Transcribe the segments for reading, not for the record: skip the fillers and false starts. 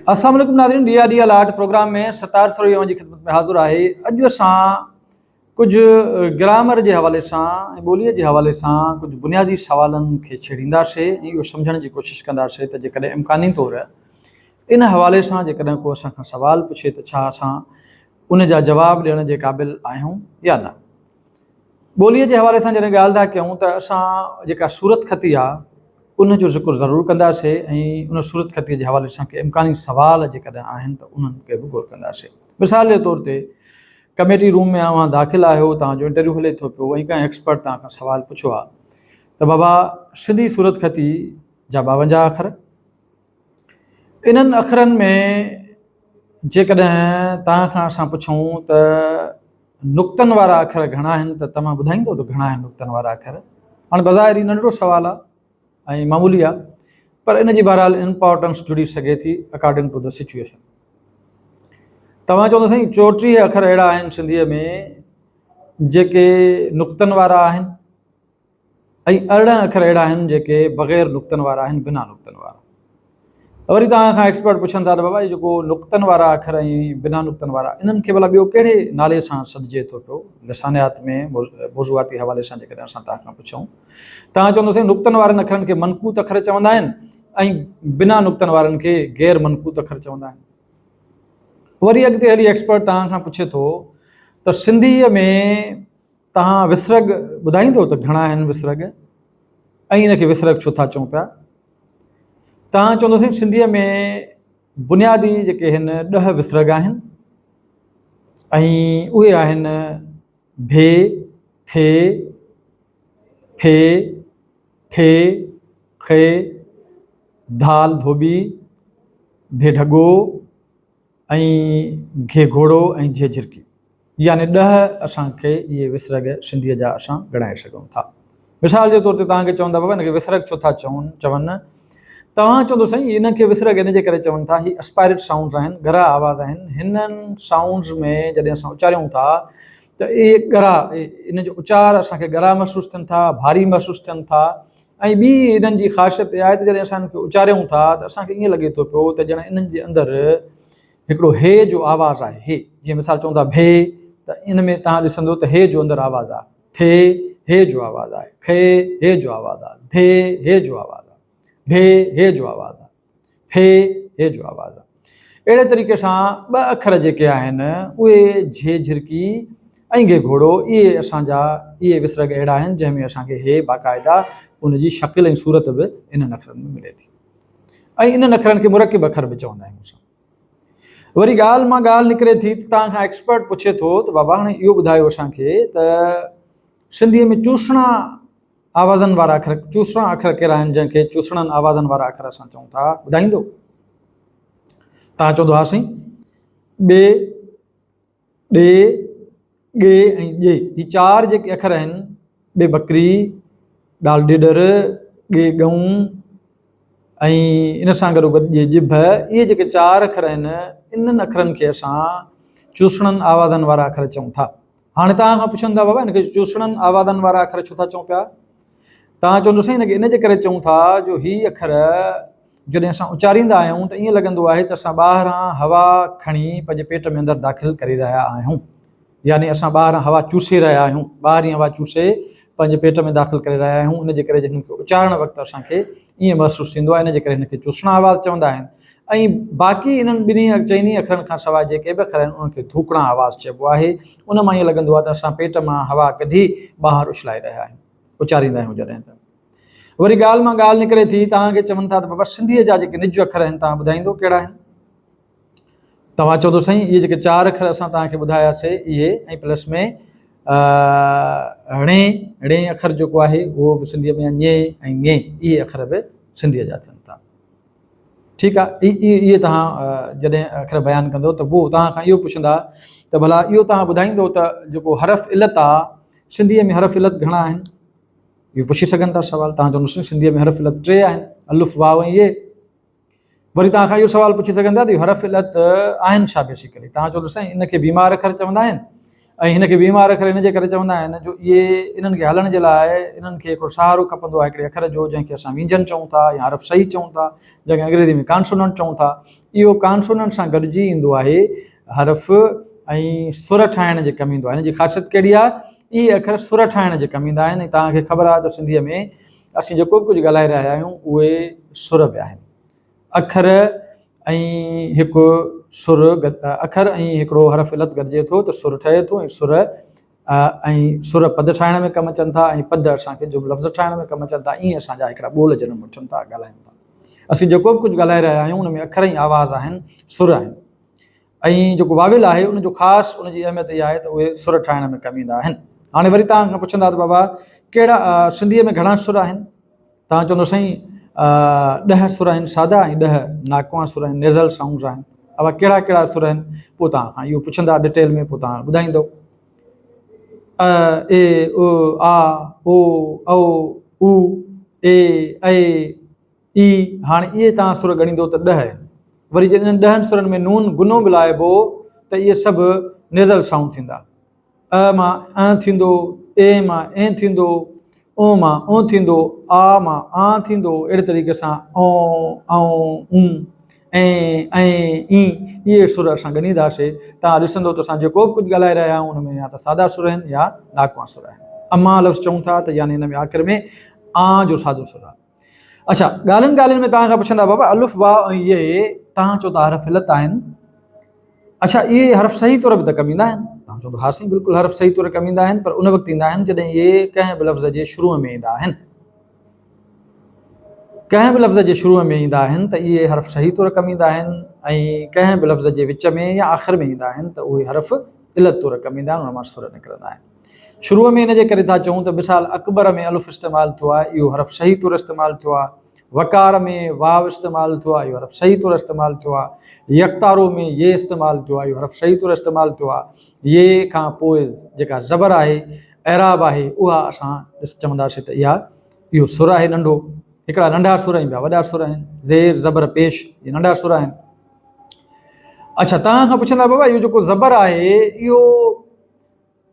अस्सलाम वालेकुम नाज़रीन, डिया डिया लाट प्रोग्राम में सतार सरों की खिदमत में हाज़िर है। अॼु असां कुछ ग्रामर के हवाले से बोलीअ के हवाले से कुछ बुनियादी सवालों के छेड़ींदासीं ऐं इहो सम्झण की कोशिश कंदासीं त जेकॾहिं इम्कानी तौर इन हवाले से जेकॾहिं को असां खां सवाल पुछे तो छा असां उन जा जवाब ॾियण जे क़ाबिल आहियूं या न। ॿोलीअ जे हवाले सां जॾहिं ॻाल्हि था कयूं त असां जेका सूरत ख़ती आहे उन जो ज़िक्र ज़रूर कंदासीं ऐं उन सूरत ख़तीअ जे हवाले सां के इम्कानी सवाल जेकॾहिं आहिनि त उन्हनि खे बि गौर कंदासीं। मिसाल जे तौर ते कमेटी रूम में अवां दाख़िल आहियो, तव्हांजो इंटरव्यू हले थो पियो ऐं कंहिं एक्सपर्ट तव्हां खां सवाल पुछो आहे त बाबा सिंधी सूरत ख़ती जा 52 अखर, इन्हनि अखरनि में जेकॾहिं तव्हां खां असां पुछूं त नुक़्तनि वारा अखर घणा आहिनि त तव्हां ॿुधाईंदो त घणा आहिनि नुक़्तनि वारा अखर। हाणे बज़ाहिर नंढड़ो सवाल आहे ऐं मामूली आहे, पर इन जी बहरहाल इम्पोर्टेंस जुड़ी सके थी अकॉर्डिंग टू द सिचुएशन। तव्हां चवंदो साईं 34 अखर अहिड़ा आहिनि सिंधीअ में जेके नुक़्तनि वारा आहिनि ऐं 18 अखर अहिड़ा आहिनि जेके बग़ैर नुक़्तनि वारा आहिनि, बिना नुक़्तनि वारा। वरी तव्हां खां एक्सपर्ट पुछनि था त बाबा ये जेको नुक़्तनि वारा अखर ऐं बिना नुक़्तनि वारा इन्हनि खे भला ॿियो कहिड़े नाले सां सॾिजे थो पियो। लसानियात में मौज़ूआती हवाले सां जेकॾहिं असां तव्हां खां पुछूं, तव्हां चवंदोसीं नुक़्तनि वारनि अखरनि खे मनक़ूत अखर चवंदा आहिनि ऐं बिना नुक़्तनि वारनि खे गैर मनक़ूत अखर चवंदा आहिनि। वरी अॻिते हली एक्सपर्ट तव्हां खां पुछे थो त सिंधीअ में तव्हां विसरग ॿुधाईंदो त घणा आहिनि विसरग ऐं इनखे विसरग छो था चऊं पिया। तव्हां चवंदोसीं सिंधीअ में बुनियादी जेके आहिनि 10 विसरग आहिनि ऐं उहे आहिनि भे, थे, फे, ठे, खे, धाल धोबी, ढेढगो ऐं घे घोड़ो ऐं झे झिरकी, यानी 10 असांखे इहे विसरग सिंधीअ जा असां ॻणाए सघूं था। मिसाल जे तौर ते तव्हांखे चवंदा बाबा हिनखे विसरग छो था चवनि, तव्हां चवंदो साईं इनखे विसरग इन जे करे चवनि था, ही एस्पायरेट साउंड्स आहिनि, ॻरा आवाज़ आहिनि। हिननि साउंड्स में जॾहिं असां उचारियूं था त इहे ॻरा, इन जो उचार असांखे ॻरा महसूसु थियनि था, भारी महसूसु थियनि था। ऐं ॿी इन्हनि जी ख़ासियत इहा आहे त जॾहिं असां इनखे उचारियूं था त असांखे ईअं लॻे थो पियो त ॼण इन्हनि जे अंदरि हिकिड़ो हे जो आवाज़ु आहे। हे जीअं मिसाल चवंदा भे, त इन में तव्हां ॾिसंदो त हे जो अंदरि आवाज़ु आहे, थे हे जो आवाज़ु आहे, खे हे जो आवाज़ु आहे, धे हे जो आवाज़ु आहे, ढे हे जो आवाज़ु आहे, फे हे जो आवाज़ु आहे। अहिड़े तरीक़े सां 2 अखर जेके आहिनि उहे झे झिरकी ऐं घे घोड़ो, इहे असांजा इहे विसरग अहिड़ा आहिनि जंहिंमें असांखे हे बाक़ाइदा उनजी शकिल ऐं सूरत बि इन्हनि अखरनि में मिले थी ऐं इन्हनि अखरनि खे मुरकिब अखर बि चवंदा आहियूं असां। वरी ॻाल्हि मां ॻाल्हि निकिरे थी त तव्हां खां एक्सपर्ट पुछे थो त बाबा हाणे इहो ॿुधायो असांखे त सिंधीअ में चूसणा आवाज़नि वारा अखर, चूसणा अखर कहिड़ा आहिनि जंहिंखे चूसणनि आवाज़नि वारा अखर असां चऊं था, ॿुधाईंदो। तव्हां चवंदो हा साईं ॿे, ॾे, ॻे ऐं ॼे, ही 4 जेके अखर आहिनि, ॿे बकरी, ॾाल ॾेॾर, ॻे गऊं ऐं इन सां गॾोगॾु ॼे ॼिभ, इहे जेके 4 अखर आहिनि इन्हनि अखरनि खे असां चूसणनि आवाज़नि वारा अखर चऊं था। हाणे तव्हां खां पुछनि था बाबा हिनखे चूसणनि आवाज़नि वारा अखर छो था चऊं पिया। तव्हां चवंदो साईं हिनखे इन जे करे चऊं था जो ही अखर जॾहिं असां उचारींदा आहियूं त ईअं लॻंदो आहे त असां ॿाहिरां हवा खणी पंहिंजे पेट में अंदरि दाख़िल करे रहिया आहियूं, यानी असां ॿाहिरां हवा चूसे रहिया आहियूं, ॿाहिरीं हवा चूसे पंहिंजे पेट में दाख़िल करे रहिया आहियूं। इन जे करे हिन खे उचारण वक़्तु असांखे ईअं महसूसु थींदो आहे, इन जे करे हिनखे चूसणा आवाज़ चवंदा आहिनि। ऐं बाक़ी इन्हनि चइनी अखरनि खां सवाइ जेके बि अखर आहिनि उन्हनि खे थूकणा आवाज़ चइबो आहे। उन मां ईअं लॻंदो आहे त असां पेट मां हवा कढी ॿाहिरि उछलाए रहिया आहियूं, उचारींदा आहियूं जॾहिं त। वरी ॻाल्हि मां ॻाल्हि निकिरे थी, तव्हांखे चवनि था त बाबा सिंधीअ जा जेके निज अखर आहिनि तव्हां ॿुधाईंदो कहिड़ा आहिनि। तव्हां चवंदो साईं इहे जेके 4 अखर असां तव्हांखे ॿुधायासीं इहे, ऐं प्लस में णे अखर जेको आहे उहो बि सिंधीअ में ञे ऐं ङे, इहे अखर बि सिंधीअ जा थियनि था। ठीकु आहे, इहे तव्हां जॾहिं अखर बयानु कंदो त पोइ तव्हां खां इहो पुछंदा त भला इहो तव्हां ॿुधाईंदो त जेको हरफ़ इलत आहे सिंधीअ में हरफ़ इलत घणा आहिनि, इहो पुछी सघनि था सवाल। तव्हां चवंदो सिंधीअ में हरफ़ इलत 3 आहिनि, अलिफ़ वाव ऐं ये। वरी तव्हां खां इहो सवाल पुछी सघंदा त इहो हरफ़ इलत आहिनि छा बेसिकली। तव्हां चवंदो साईं इनखे बीमार अखर चवंदा आहिनि ऐं हिनखे बीमार अखर हिन जे करे चवंदा आहिनि जो इहे इन्हनि खे हलण जे लाइ इन्हनि खे हिकिड़ो सहारो खपंदो आहे हिकिड़े अखर जो, जंहिंखे असां व्यंजन चऊं था या हरफ सही चऊं था, जंहिंखे अंग्रेज़ी में कॉन्सोनेंट चऊं था। इहो कॉन्सोनेंट सां गॾिजी ईंदो आहे हरफ ऐं सुर ठाहिण जे कमु ईंदो आहे। हिन जी ख़ासियत कहिड़ी आहे? इहे अखर सुर ठाहिण जे कमु ईंदा आहिनि। ऐं तव्हांखे ख़बर आहे त सिंधीअ में असीं जेको बि कुझु ॻाल्हाए रहिया आहियूं उहे सुर पिया आहिनि। अखर ऐं हिकु सुर अखर ऐं हिकिड़ो हरफ इलत गॾिजे थो त सुर ठहे थो, ऐं सुर पद ठाहिण में कमु अचनि था, ऐं पद असांखे जो लफ़्ज़ ठाहिण में कमु अचनि था। ईअं असांजा हिकिड़ा ॿोल जनम वठनि था, ॻाल्हायूं था। असीं जेको बि कुझु ॻाल्हाए रहिया आहियूं उन में अखर ऐं आवाज़ आहिनि, सुर आहिनि। ऐं जेको वाविल आहे उनजो ख़ासि उनजी अहमियत इहा आहे त उहे सुर ठाहिण में कमु ईंदा आहिनि। हाणे वरी तव्हां खां पुछंदा त बाबा कहिड़ा सिंधीअ में घणा सुर आहिनि? तव्हां चवंदो साईं 10 सुर आहिनि सादा ऐं 10 नाकवा सुर आहिनि, नेज़ल साउंड्स आहिनि। अब कहिड़ा कहिड़ा सुर आहिनि? पोइ तव्हां खां इहो पुछंदा डिटेल में, पोइ तव्हां ॿुधाईंदो। ए ओ आ ओ औ उ ए ऐ ई। हाणे इहे तव्हां सुर ॻणींदो त 10 आहिनि। वरी जॾहिं 10 सुरनि में नून गुनो मिलाइबो त इहे सभु नेज़ल साउंड थींदा। अ मां अ थींदो, ए मां ए थींदो, ओ मां ओ थींदो, आ मां आ थींदो। अहिड़े तरीक़े सां ओ ऐं ऐं ई इहे सुर असां ॻणींदासीं। तव्हां ॾिसंदो त असां जेको बि कुझु ॻाल्हाए रहिया आहियूं उन में या त सादा सुर आहिनि या नाकवा सुर आहिनि। अमा लफ़्ज़ चऊं था त यानी हिन में आख़िर में आ जो सादो सुर आहे। अच्छा, ॻाल्हियुनि ॻाल्हियुनि में तव्हां खां पुछंदा बाबा अलिफ वाह ऐं इहे तव्हां चओ था हरफ इलत आहिनि। अच्छा, इहे हरफ सही तौर बि त कमु ईंदा आहिनि। तव्हां चओ था हा साईं बिल्कुलु हरफ सही तौर कमु ईंदा आहिनि, पर उन वक़्तु ईंदा आहिनि जॾहिं इहे कंहिं बि लफ़्ज़ जे शुरूअ में ईंदा आहिनि। कंहिं बि लफ़्ज़ जे शुरूअ में ईंदा आहिनि त इहे हरफ सही तौर कमु ईंदा आहिनि, ऐं कंहिं बि लफ़्ज़ जे विच में या आख़िर में ईंदा आहिनि त उहे हरफ इलत तौर कमु ईंदा आहिनि, उन मां सुर निकिरंदा आहिनि। शुरूअ में इन जे करे था चऊं त मिसाल अकबर में अलिफ इस्तेमालु थियो आहे, इहो हरफ सही तौर इस्तेमालु थियो आहे। वकार में वाव इस्तेमालु थियो आहे, इहो हरफ सही तौर इस्तेमालु थियो आहे। यकतारो में ये इस्तेमालु थियो आहे, इहो हरफ सही तौर इस्तेमालु थियो आहे। ये खां पोइ जेका ज़बर आहे, एराब आहे, उहा असां चवंदासीं त इहो सुर आहे नंढो। हिकिड़ा नंढा सुर ऐं ॿिया वॾा सुर आहिनि, ज़ेर ज़बर पेश, इहे नंढा सुर आहिनि। अच्छा, तव्हां खां पुछंदा बाबा इहो जेको ज़बर आहे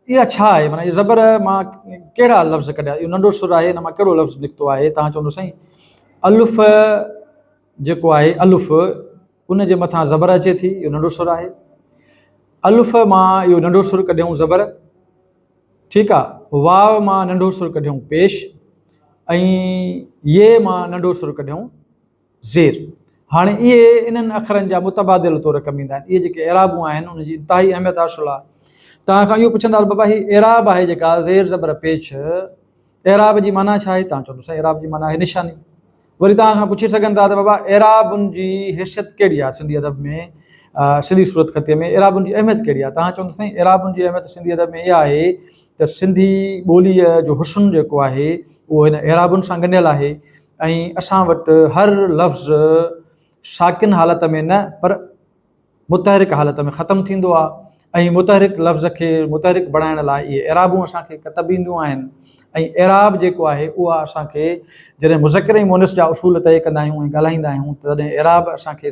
इहा छा आहे? माना इहा ज़बर मां कहिड़ा लफ़्ज़ कढिया? इहो नंढो सुर आहे, हिन मां कहिड़ो लफ़्ज़ निकितो आहे? तव्हां चवंदो साईं अलिफ जेको आहे अलिफ उन जे मथां ज़बर अचे थी, इहो नंढो सुर आहे। अलिफ मां इहो नंढो सुर कढियऊं ज़बर, ठीकु आहे। वाव मां नंढो सुर कढियऊं पेश, ऐं ये मां नंढो सुर कढियऊं ज़ेर। हाणे इहे इन्हनि अखरनि जा मुतबादिल तौर कमु ईंदा आहिनि। इहे जेके एराबूं आहिनि उनजी इंतिहाई अहमियत हासिलु आहे। तव्हां खां इहो पुछंदा बाबा ही एराब आहे जेका ज़ेर ज़बर पेश, एराब जी माना छा आहे? तव्हां चवंदो साईं एराब जी माना आहे निशानी। वरी तव्हां खां पुछी सघनि था त बाबा एराबुनि जी हैसियत कहिड़ी आहे सिंधी अदब में, सिंधी सूरत ख़तीअ में एराबुनि जी अहमियत कहिड़ी आहे? तव्हां चवंदो साईं एराबुनि जी अहमियत सिंधी अदब में इहा आहे त सिंधी ॿोलीअ जो हुस्न जेको आहे उहो हिन एराबुनि सां ॻंढियल आहे। ऐं असां वटि हर लफ़्ज़ साकिन हालत में न पर मुतहरिक हालत में ख़तमु थींदो आहे। ऐं मुतहरिक लफ़्ज़ खे मुतहरिक बणाइण लाइ इहे एराबूं असांखे कतब ईंदियूं आहिनि। ऐं एराब जेको आहे उहा असांखे जॾहिं मुज़किर ऐं मुनस जा उसूल तय कंदा आहियूं ऐं ॻाल्हाईंदा आहियूं तॾहिं एराब असांखे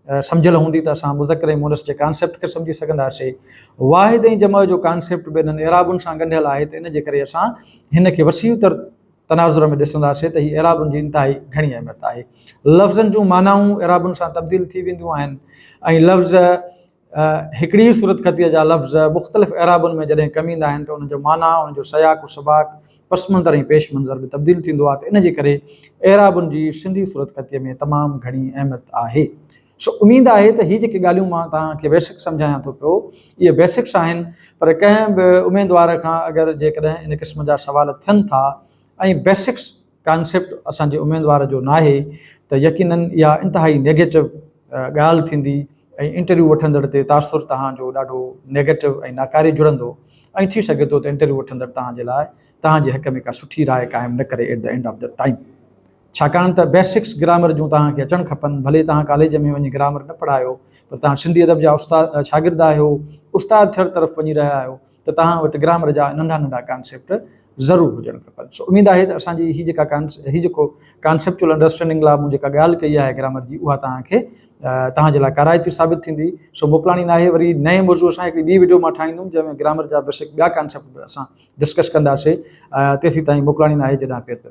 सम्झियल हूंदी त असां मुज़किर ऐं मुनस जे कॉन्सेप्ट खे सम्झी सघंदासीं। वाहिद ऐं जम जो कॉन्सेप्ट बि हिननि एराबुनि सां ॻंढियल आहे, त इन जे करे असां हिन खे वसीउ तनाज़ुर में ॾिसंदासीं त हीअ एराबुनि जी इंतिहाई घणी अहमियत आहे। लफ़्ज़नि जूं मानाऊं एराबुनि सां तब्दील थी वेंदियूं आहिनि, ऐं लफ़्ज़ हिकिड़ी सूरत ख़तीअ जा लफ़्ज़ मुख़्तलिफ़ एराबुनि में जॾहिं कमु ईंदा आहिनि त उनजो माना, उनजो सयाक सबाक, पस मंज़र ऐं पेश मंज़र बि तब्दील थींदो आहे। त इन जे करे एराबुनि जी सिंधी सूरत ख़तीअ में तमामु घणी अहमियत आहे। सो उमेदु आहे त हीअ जेके ॻाल्हियूं मां तव्हांखे बेसिक सम्झायां थो पियो, इहे बेसिक्स आहिनि। पर कंहिं बि उमेदवार खां अगरि जेकॾहिं इन क़िस्म जा सवाल थियनि था ऐं बेसिक्स कॉन्सेप्ट असांजे उमेदवार जो न आहे त यकीनन इहा इंतिहाई नेगेटिव ॻाल्हि थींदी ऐं इंटरव्यू वठंदड़ ते तासुर तव्हांजो ॾाढो नेगेटिव ऐं नाकारी जुड़ंदो। ऐं थी सघे थो त इंटरव्यू वठंदड़ तव्हांजे लाइ तव्हांजे हक़ में का सुठी राय क़ाइमु न करे at the end of the time. छाकाणि त बेसिक्स ग्रामर जूं तव्हांखे अचणु खपनि। भले तव्हां कॉलेज में वञी ग्रामर न पढ़ायो, पर तव्हां सिंधी अदब जा उस्ताद शागिर्द आहियो, उस्ताद थियण तरफ़ वञी रहिया आहियो, त तव्हां वटि ग्रामर जा नंढा नंढा कॉन्सेप्ट ज़रूरु हुजणु खपनि। सो उमेद आहे त असांजी ही जेको कॉन्सेप्चुअल अंडरस्टैंडिंग लाइ मूं जेका ॻाल्हि कई आहे ग्रामर जी, उहा तव्हांखे तव्हांजे लाइ काराइती साबित थींदी। सो मोकिलाणी न आहे, वरी नए मौज़ूअ सां हिकिड़ी ॿी वीडियो मां ठाहींदुमि जंहिंमें ग्रामर जा बेसिक ॿिया कॉन्सेप्ट बि असां डिस्कस कंदासीं। तेसीं ताईं मोकिलाणी न आहे जॾहिं पेर ते